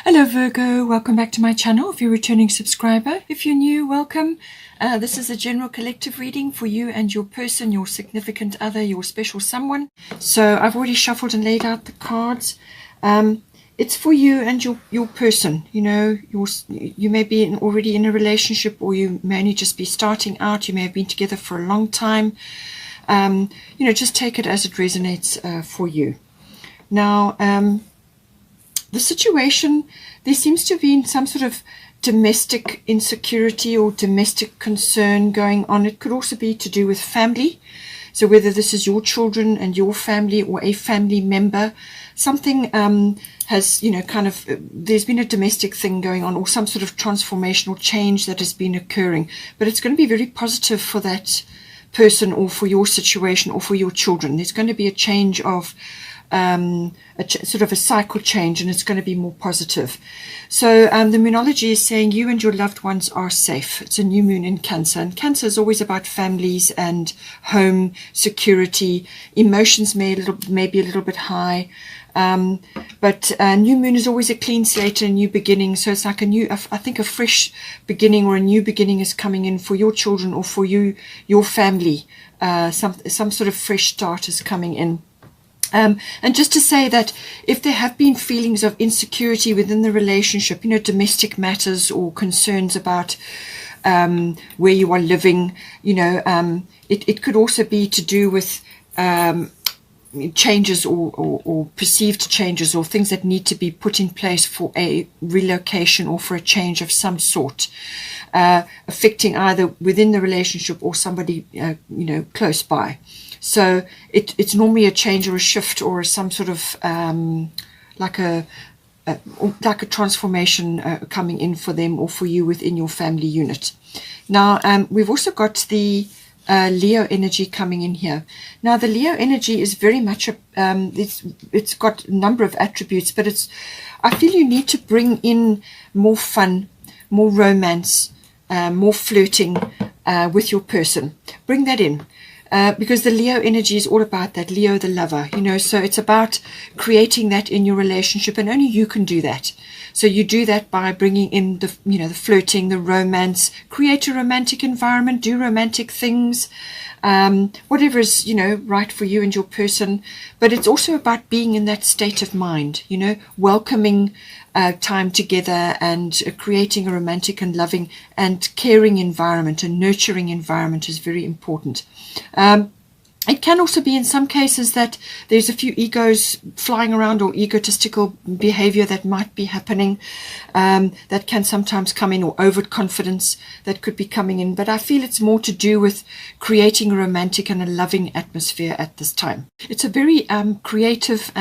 Hello Virgo, welcome back to my channel. If you're a returning subscriber, if you're new, welcome. This is a general collective reading for you and your person, your significant other, your special someone. So I've already shuffled and laid out the cards. It's for you and your person. You know, you may be already in a relationship, or you may only just be starting out. You may have been together for a long time. Just take it as it resonates for you. Now, the situation, there seems to be some sort of domestic insecurity or domestic concern going on. It could also be to do with family. So whether this is your children and your family or a family member, something has, there's been a domestic thing going on, or some sort of transformational change that has been occurring. But it's going to be very positive for that person, or for your situation, or for your children. There's going to be a change of sort of a cycle change, and it's going to be more positive. So the moonology is saying you and your loved ones are safe. It's a new moon in Cancer, and Cancer is always about families and home security. Emotions may be a little bit high, but new moon is always a clean slate and a new beginning. So it's like I think a fresh beginning, or a new beginning is coming in for your children, or for you, your family. Some sort of fresh start is coming in. And just to say that if there have been feelings of insecurity within the relationship, domestic matters or concerns about where you are living, it could also be to do with changes or perceived changes, or things that need to be put in place for a relocation or for a change of some sort, affecting either within the relationship or somebody close by. So it's normally a change or a shift, or some sort of like a transformation coming in for them or for you within your family unit. Now we've also got the Leo energy coming in here. Now the Leo energy is very much it's got a number of attributes, but I feel you need to bring in more fun, more romance, more flirting with your person. Bring that in. Because the Leo energy is all about that, Leo the lover, so it's about creating that in your relationship, and only you can do that. So you do that by bringing in the flirting, the romance, create a romantic environment, do romantic things, whatever is, right for you and your person. But it's also about being in that state of mind, welcoming time together, and creating a romantic and loving and caring environment, a nurturing environment is very important. It can also be in some cases that there's a few egos flying around, or egotistical behavior that might be happening, that can sometimes come in, or overconfidence that could be coming in. But I feel it's more to do with creating a romantic and a loving atmosphere at this time. It's a very creative,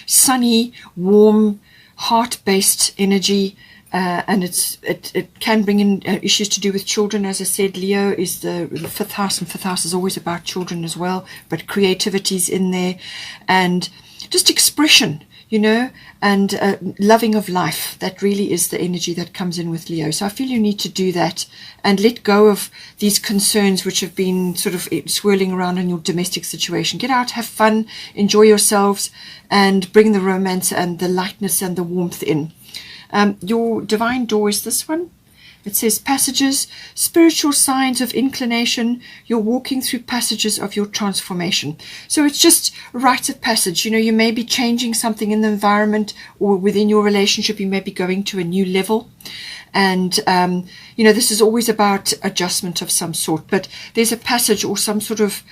sunny, warm, heart-based energy. And it can bring in issues to do with children. As I said, Leo is the fifth house, and fifth house is always about children as well, but creativity's in there, and just expression, and loving of life. That really is the energy that comes in with Leo. So I feel you need to do that and let go of these concerns which have been sort of swirling around in your domestic situation. Get out, have fun, enjoy yourselves, and bring the romance and the lightness and the warmth in. Your divine door is this one. It says passages, spiritual signs of inclination. You're walking through passages of your transformation. So it's just rites of passage. You may be changing something in the environment, or within your relationship. You may be going to a new level. And, this is always about adjustment of some sort. But there's a passage or some sort of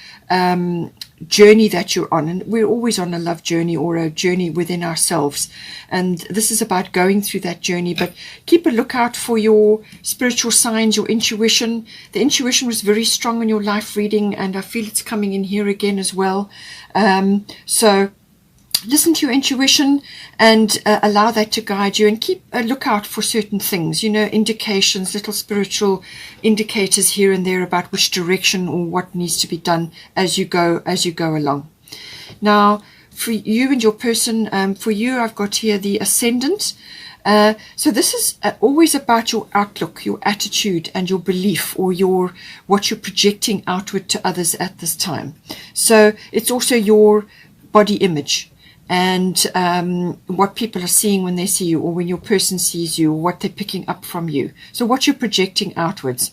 journey that you're on. And we're always on a love journey, or a journey within ourselves. And this is about going through that journey. But keep a lookout for your spiritual signs, your intuition. The intuition was very strong in your life reading, and I feel it's coming in here again as well. So listen to your intuition and allow that to guide you, and keep a lookout for certain things, indications, little spiritual indicators here and there about which direction or what needs to be done as you go along. Now, for you and your person, for you, I've got here the ascendant. So this is always about your outlook, your attitude, and your belief, or what you're projecting outward to others at this time. So it's also your body image. and what people are seeing when they see you, or when your person sees you, or what they're picking up from you. So what you're projecting outwards.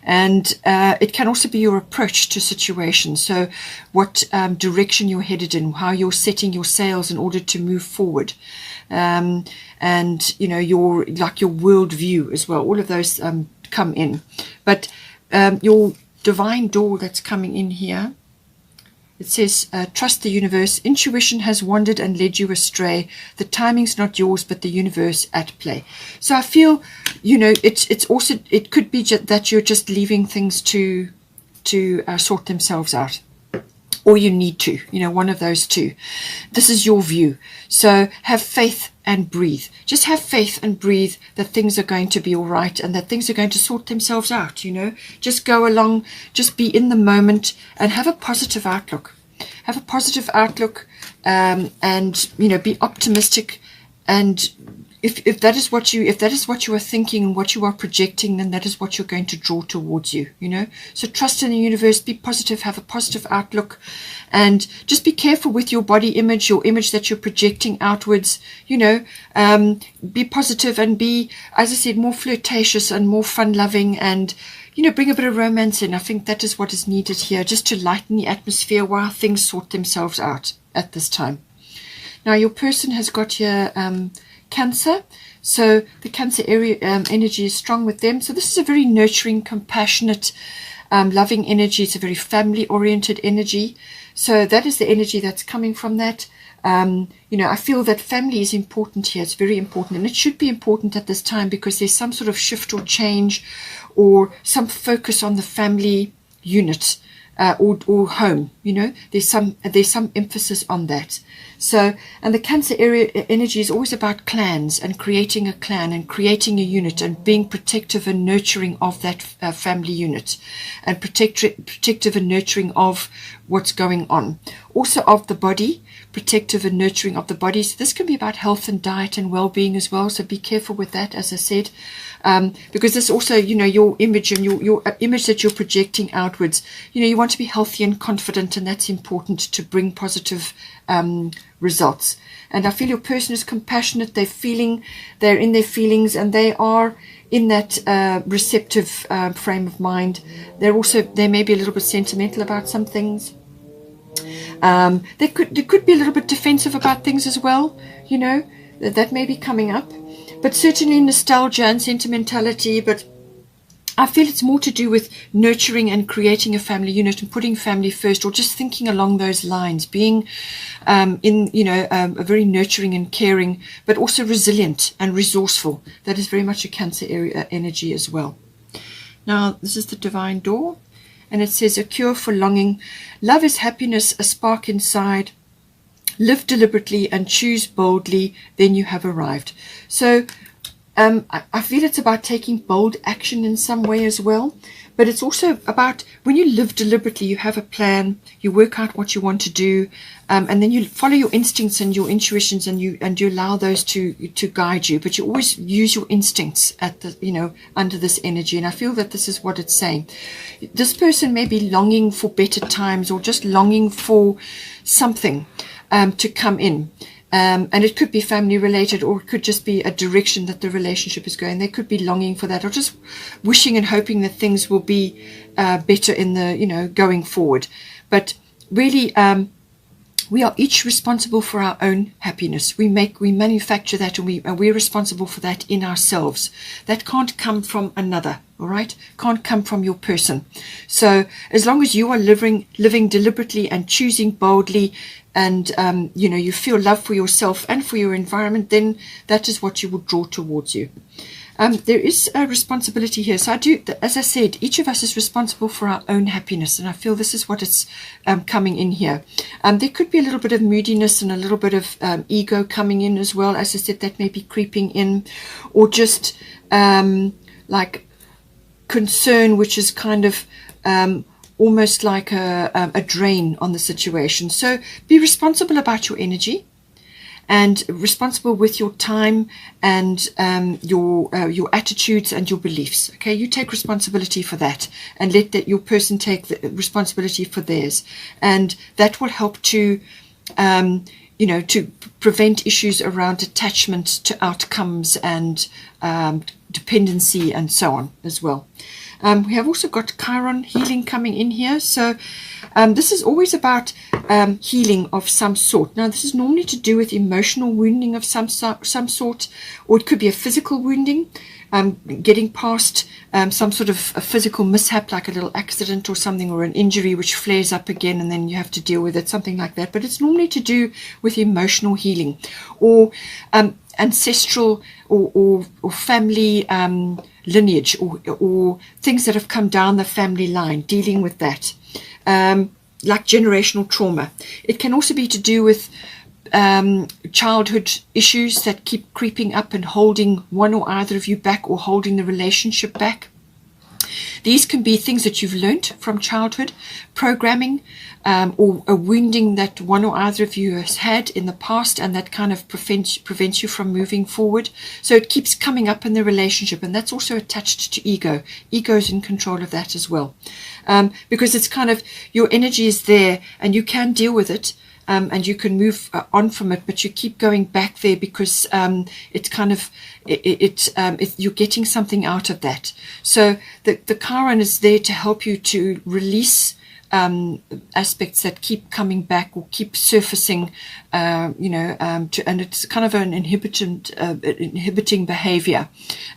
And it can also be your approach to situations. So what direction you're headed in, how you're setting your sails in order to move forward. And, you know, your worldview as well. All of those come in. But your divine door that's coming in here, it says, trust the universe. Intuition has wandered and led you astray. The timing's not yours, but the universe at play. So I feel, you know, it's also, it could be that you're just leaving things to sort themselves out. Or you need to, you know, one of those two. This is your view. So have faith and breathe. Just have faith and breathe that things are going to be all right, and that things are going to sort themselves out, you know. Just go along, just be in the moment, and have a positive outlook. Have a positive outlook, and, you know, be optimistic. And if that is what you are thinking and what you are projecting, then that is what you're going to draw towards you, you know. So trust in the universe, be positive, have a positive outlook, and just be careful with your body image, your image that you're projecting outwards, you know. Be positive and be, as I said, more flirtatious and more fun-loving, and, you know, bring a bit of romance in. I think that is what is needed here, just to lighten the atmosphere while things sort themselves out at this time. Now, your person has got here Cancer, so the Cancer area energy is strong with them. So this is a very nurturing, compassionate, loving energy. It's a very family-oriented energy. So that is the energy that's coming from that. You know, I feel that family is important here. It's very important, and it should be important at this time, because there's some sort of shift or change, or some focus on the family unit. Or home, you know, there's some emphasis on that. So, and the Cancer area energy is always about clans, and creating a clan, and creating a unit, and being protective and nurturing of that family unit, and protective and nurturing of what's going on. Also of the body, protective and nurturing of the body. So this can be about health and diet and well-being as well. So be careful with that, as I said. Because this also, you know, your image and your image that you're projecting outwards, you know, you want to be healthy and confident, and that's important to bring positive results. And I feel your person is compassionate. They're in their feelings, and they are in that receptive frame of mind. They may be a little bit sentimental about some things. They could be a little bit defensive about things as well, you know, that may be coming up. But certainly nostalgia and sentimentality. But I feel it's more to do with nurturing and creating a family unit, and putting family first, or just thinking along those lines, being a very nurturing and caring, but also resilient and resourceful. That is very much a Cancer area energy as well. Now, this is the divine door, and it says, a cure for longing. Love is happiness, a spark inside. Live deliberately and choose boldly, then you have arrived. So I feel it's about taking bold action in some way as well. But it's also about, when you live deliberately, you have a plan, you work out what you want to do, and then you follow your instincts and your intuitions, and you allow those to guide you. But you always use your instincts at the, you know, under this energy. And I feel that this is what it's saying. This person may be longing for better times, or just longing for something to come in. And it could be family related, or it could just be a direction that the relationship is going. They could be longing for that, or just wishing and hoping that things will be better in the, you know, going forward. But really, we are each responsible for our own happiness. We manufacture that, and we're responsible for that in ourselves. That can't come from another. All right, can't come from your person. So as long as you are living deliberately and choosing boldly, and you know, you feel love for yourself and for your environment, then that is what you will draw towards you. There is a responsibility here. So as I said, each of us is responsible for our own happiness, and I feel this is what it's coming in here. There could be a little bit of moodiness and a little bit of ego coming in as well. As I said, that may be creeping in, or just like concern, which is kind of almost like a drain on the situation. So be responsible about your energy, and responsible with your time, and your attitudes and your beliefs. Okay, you take responsibility for that, and let your person take the responsibility for theirs, and that will help to you know, to prevent issues around attachment to outcomes and dependency and so on as well. We have also got Chiron healing coming in here. So this is always about healing of some sort. Now, this is normally to do with emotional wounding of some sort, or it could be a physical wounding, getting past some sort of a physical mishap, like a little accident or something, or an injury which flares up again and then you have to deal with it, something like that. But it's normally to do with emotional healing, or ancestral or family lineage, or things that have come down the family line, dealing with that, like generational trauma. It can also be to do with childhood issues that keep creeping up and holding one or either of you back, or holding the relationship back. These can be things that you've learnt from childhood, programming, or a wounding that one or either of you has had in the past, and that kind of prevents you from moving forward. So it keeps coming up in the relationship, and that's also attached to ego. Ego is in control of that as well, because it's kind of, your energy is there and you can deal with it, and you can move on from it, but you keep going back there because it's kind of, you're getting something out of that. So the Chiron is there to help you to release aspects that keep coming back or keep surfacing, and it's kind of an inhibiting behavior.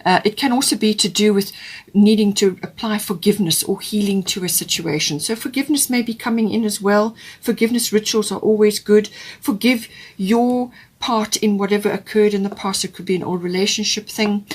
It can also be to do with needing to apply forgiveness or healing to a situation. So forgiveness may be coming in as well. Forgiveness rituals are always good. Forgive your part in whatever occurred in the past. It could be an old relationship thing.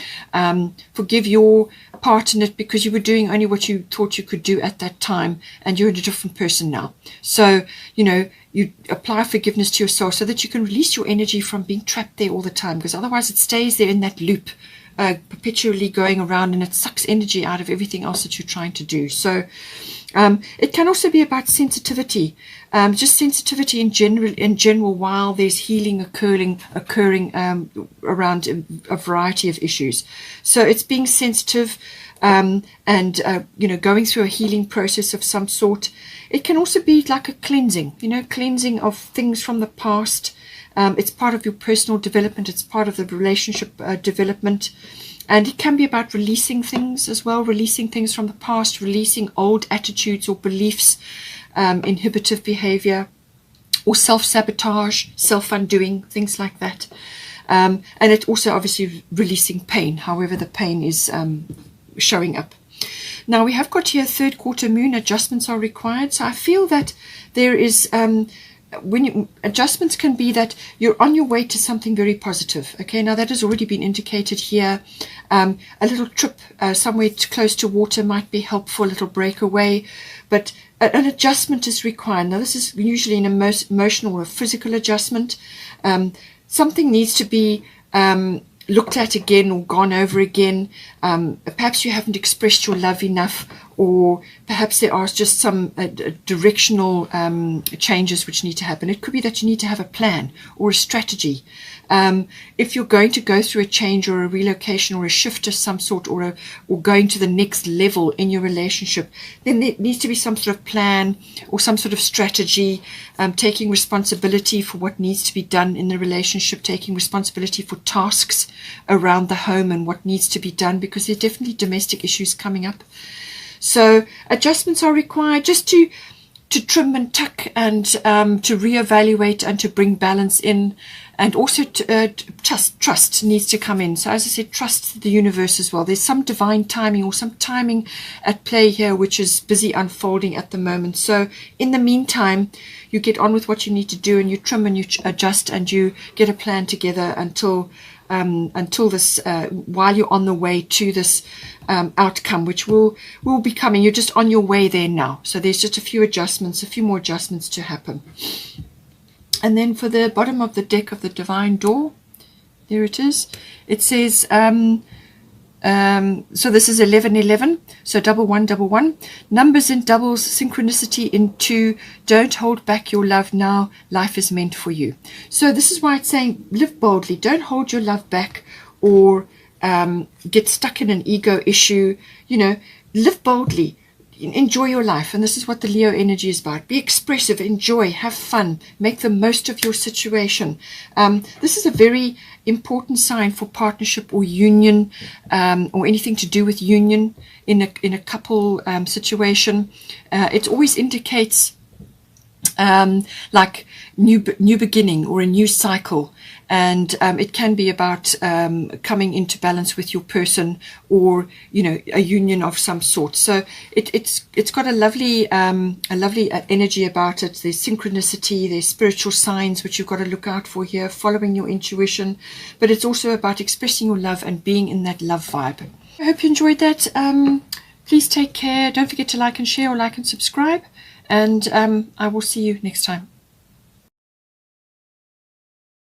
Forgive your part in it because you were doing only what you thought you could do at that time, and you're a different person now. So, you apply forgiveness to yourself so that you can release your energy from being trapped there all the time, because otherwise it stays there in that loop, perpetually going around, and it sucks energy out of everything else that you're trying to do. So it can also be about sensitivity, just sensitivity in general, while there's healing occurring around a variety of issues. So it's being sensitive, and going through a healing process of some sort. It can also be like a cleansing, cleansing of things from the past. It's part of your personal development. It's part of the relationship development. And it can be about releasing things as well, releasing things from the past, releasing old attitudes or beliefs, inhibitive behavior, or self-sabotage, self-undoing, things like that. And it also obviously releasing pain, however the pain is showing up. Now we have got here third quarter moon, adjustments are required. So I feel that there is... adjustments can be that you're on your way to something very positive. Okay, now that has already been indicated here. A little trip somewhere close to water might be helpful, a little breakaway, but an adjustment is required. Now this is usually an emotional or physical adjustment. Something needs to be looked at again or gone over again. Perhaps you haven't expressed your love enough, or perhaps there are just some directional changes which need to happen. It could be that you need to have a plan or a strategy. If you're going to go through a change or a relocation or a shift of some sort, or going to the next level in your relationship, then there needs to be some sort of plan or some sort of strategy, taking responsibility for what needs to be done in the relationship, taking responsibility for tasks around the home and what needs to be done, because there are definitely domestic issues coming up. So adjustments are required just to trim and tuck, and to reevaluate and to bring balance in, and also trust needs to come in. So as I said, trust the universe as well. There's some divine timing or some timing at play here which is busy unfolding at the moment. So in the meantime, you get on with what you need to do, and you trim and you adjust, and you get a plan together until this, while you're on the way to this outcome, which will be coming. You're just on your way there now. So there's just a few more adjustments to happen. And then for the bottom of the deck of the Divine Door, there it is. It says, so this is 1111, so double one, numbers in doubles, synchronicity in 2, don't hold back your love now, life is meant for you. So this is why it's saying live boldly, don't hold your love back, or get stuck in an ego issue. Live boldly. enjoy your life. And this is what the Leo energy is about. Be expressive, enjoy, have fun, make the most of your situation. This is a very important sign for partnership or union, or anything to do with union in a couple situation. It always indicates like new beginning or a new cycle, and it can be about coming into balance with your person, or a union of some sort. So it's got a lovely energy about it. There's synchronicity, there's spiritual signs which you've got to look out for here, following your intuition, but it's also about expressing your love and being in that love vibe. I hope you enjoyed that. Please take care. Don't forget to like and share, or like and subscribe, and I will see you next time.